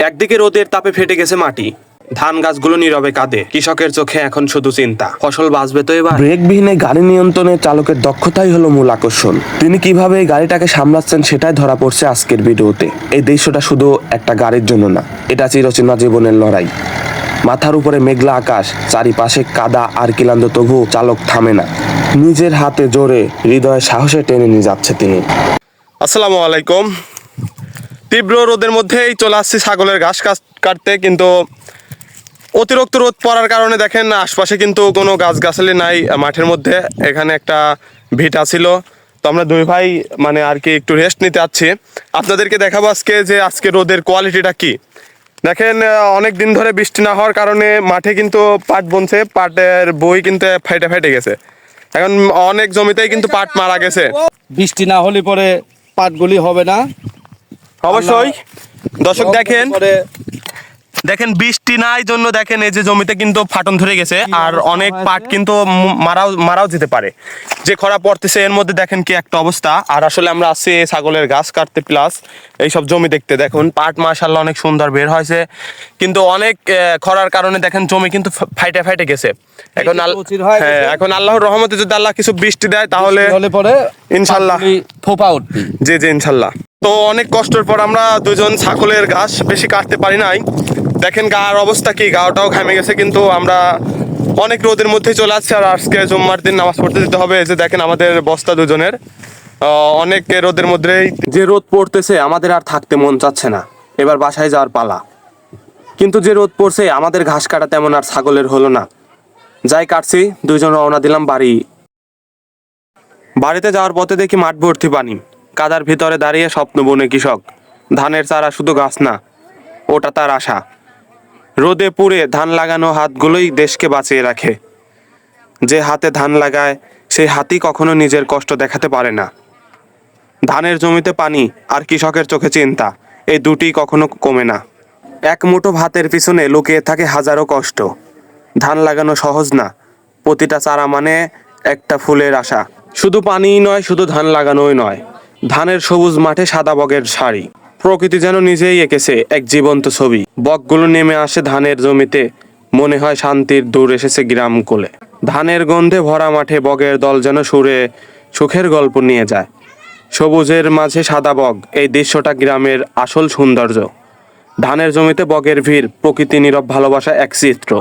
একদিকে রোদের তাপে ফেটে গেছে মাটি, ধান গাছগুলো নীরবে কাঁদে, কৃষকের চোখে এখন শুধু চিন্তা, ফসল বাঁচবে তো এবার? ব্রেকবিহীন গাড়ি নিয়ন্ত্রণে চালকের দক্ষতাই হলো মূল আকর্ষণ। তিনি কিভাবে এই গাড়িটাকে সামলাচ্ছেন সেটাই ধরা পড়ছে আজকের ভিডিওতে। এই দৃশ্যটা শুধু একটা গাড়ির জন্য না, এটা চিরচেনা জীবনের লড়াই। মাথার উপরে মেঘলা আকাশ, চারিপাশে কাদা আর ক্লান্ত, তবু চালক থামে না। নিজের হাতে জোরে, হৃদয়ে সাহসে টেনে নিয়ে যাচ্ছে তিনি। আসসালামু আলাইকুম। তীব্র রোদের মধ্যেই চলে আসছি ছাগলের ঘাস কাটতে, কিন্তু অতিরিক্ত রোদ পড়ার কারণে দেখেন আশপাশে কিন্তু কোনো গাছগাছালি নাই মাঠের মধ্যে। এখানে একটা ভিটা ছিল, তো আমরা দুই ভাই মানে আর কি একটু রেস্ট নিতে যাচ্ছি। আপনাদেরকে দেখাবো আজকে রোদের কোয়ালিটিটা কি। দেখেন অনেক দিন ধরে বৃষ্টি না হওয়ার কারণে মাঠে কিন্তু পাট বুনছে, পাটের বই কিন্তু ফেটে গেছে। এখন অনেক জমিতেই কিন্তু পাট মারা গেছে। বৃষ্টি না হলে পরে পাটগুলি হবে না অবশ্যই দর্শক দেখেন বৃষ্টি নাই জন্য দেখেন এই যে জমিতে কিন্তু ফাটন ধরে গেছে, আর অনেক পাট কিন্তু মারাও যেতে পারে। যে খরা পড়তেছে এর মধ্যে দেখেন কি একটা অবস্থা। আর আসলে আমরা আসছি ছাগলের ঘাস কাটতে, প্লাস এইসব জমি দেখতে। দেখুন পাট মাশাআল্লাহ অনেক সুন্দর বের হয়েছে, কিন্তু অনেক খরার কারণে দেখেন জমি কিন্তু ফাইটে গেছে। এখন আল্লাহর রহমতে যদি আল্লাহ কিছু বৃষ্টি দেয় তাহলে ইনশাল্লাহ ফোপা উঠবে। জি ইনশাল্লাহ। তো অনেক কষ্টের পর আমরা দুজন ছাগলের ঘাস বেশি কাটতে পারি নাই। দেখেন গার অবস্থা কি, গাওটাও ঘামে গেছে, কিন্তু আমরা অনেক রোদের মধ্যে চলে আসছি। আর আজকে জুম্মার দিন নামাজ পড়তে যেতে হবে। এই যে দেখেন আমাদের বস্তা দুজনের, অনেক রোদের মধ্যেই যে রোদ পড়তেছে আমাদের আর থাকতে মন চাচ্ছে না। এবার বাসায় যাওয়ার পালা। কিন্তু যে রোদ পড়ছে আমাদের ঘাস কাটা তেমন আর ছাগলের হলো না। যাই কাটছি, দুইজন রওনা দিলাম বাড়িতে যাওয়ার পথে দেখি মাঠ ভর্তি পানি, কাদার ভিতরে দাঁড়িয়ে স্বপ্ন বনে কৃষক। ধানের চারা শুধু গাছ না, ওটা তার আশা। রোদে পুড়ে ধান লাগানো হাতগুলোই দেশকে বাঁচিয়ে রাখে। যে হাতে ধান লাগায় সেই হাতই কখনো নিজের কষ্ট দেখাতে পারে না। ধানের জমিতে পানি আর কৃষকের চোখে চিন্তা, এই দুটি কখনো কমে না। এক মুঠো ভাতের পিছনে লুকিয়ে থাকে হাজারো কষ্ট। ধান লাগানো সহজ না, প্রতিটা চারা মানে একটা ফুলের আশা। শুধু পানিই নয়, শুধু ধান লাগানোই নয়, ধানের সবুজ মাঠে সাদা বগের শাড়ি। প্রকৃতি যেন নিজেই এঁকেছে এক জীবন্ত ছবি। বকগুলো নেমে আসে ধানের জমিতে, মনে হয় শান্তির দূর এসেছে গ্রাম কোলে। ধানের গন্ধে ভরা মাঠে বগের দল যেন সুখের গল্প নিয়ে যায়। সবুজের মাঝে সাদা বগ, এই দৃশ্যটা গ্রামের আসল সৌন্দর্য। ধানের জমিতে বগের ভিড়, প্রকৃতি নীরব ভালোবাসা এক চিত্র।